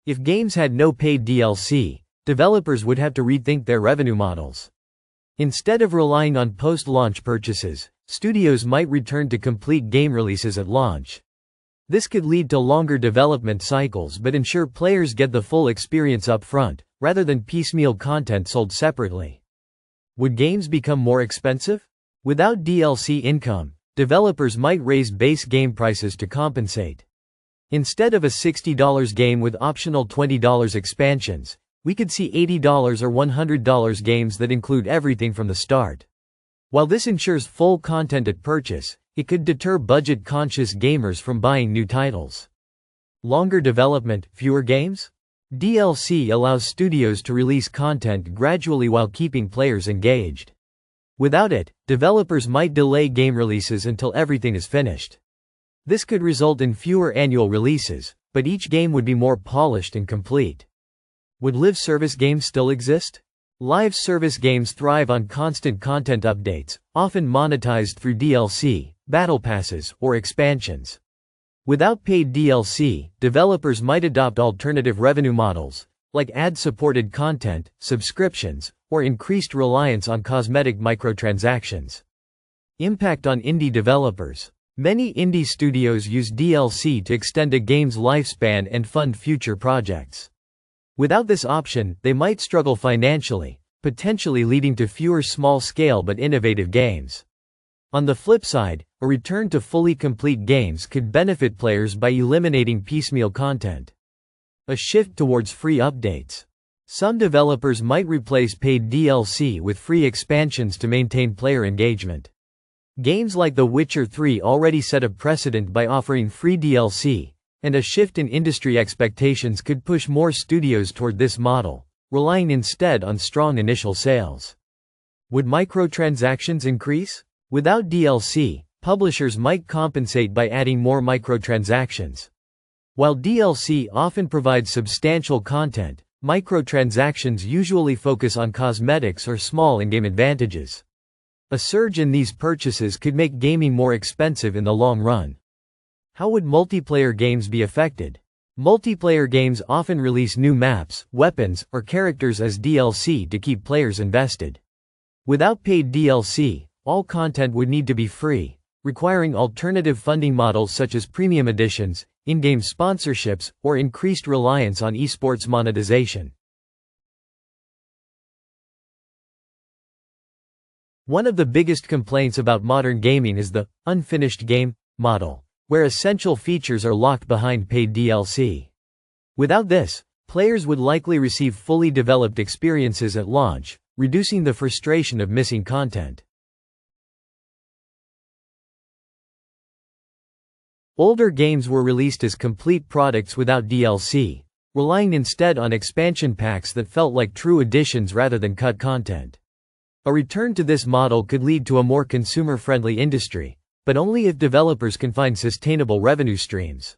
If games had no paid DLC, developers would have to rethink their revenue models. Instead of relying on post-launch purchases, studios might return to complete game releases at launch. This could lead to longer development cycles but ensure players get the full experience up front, rather than piecemeal content sold separately. Would games become more expensive? Without DLC income, developers might raise base game prices to compensate. Instead of a $60 game with optional $20 expansions, we could see $80 or $100 games that include everything from the start. While this ensures full content at purchase, it could deter budget-conscious gamers from buying new titles. Longer development, fewer games? DLC allows studios to release content gradually while keeping players engaged. Without it, developers might delay game releases until everything is finished. This could result in fewer annual releases, but each game would be more polished and complete. Would live service games still exist? Live service games thrive on constant content updates, often monetized through DLC, battle passes, or expansions. Without paid DLC, developers might adopt alternative revenue models, like ad-supported content, subscriptions, or increased reliance on cosmetic microtransactions. Impact on indie developers. Many indie studios use DLC to extend a game's lifespan and fund future projects. Without this option, they might struggle financially, potentially leading to fewer small-scale but innovative games. On the flip side, a return to fully complete games could benefit players by eliminating piecemeal content. A shift towards free updates. Some developers might replace paid DLC with free expansions to maintain player engagement. Games like The Witcher 3 already set a precedent by offering free DLC, and a shift in industry expectations could push more studios toward this model, relying instead on strong initial sales. Would microtransactions increase? Without DLC, publishers might compensate by adding more microtransactions. While DLC often provides substantial content, microtransactions usually focus on cosmetics or small in-game advantages. A surge in these purchases could make gaming more expensive in the long run. How would multiplayer games be affected? Multiplayer games often release new maps, weapons, or characters as DLC to keep players invested. Without paid DLC, all content would need to be free, requiring alternative funding models such as premium editions, in-game sponsorships, or increased reliance on esports monetization. One of the biggest complaints about modern gaming is the unfinished game model, where essential features are locked behind paid DLC. Without this, players would likely receive fully developed experiences at launch, reducing the frustration of missing content. Older games were released as complete products without DLC, relying instead on expansion packs that felt like true additions rather than cut content. A return to this model could lead to a more consumer-friendly industry, but only if developers can find sustainable revenue streams.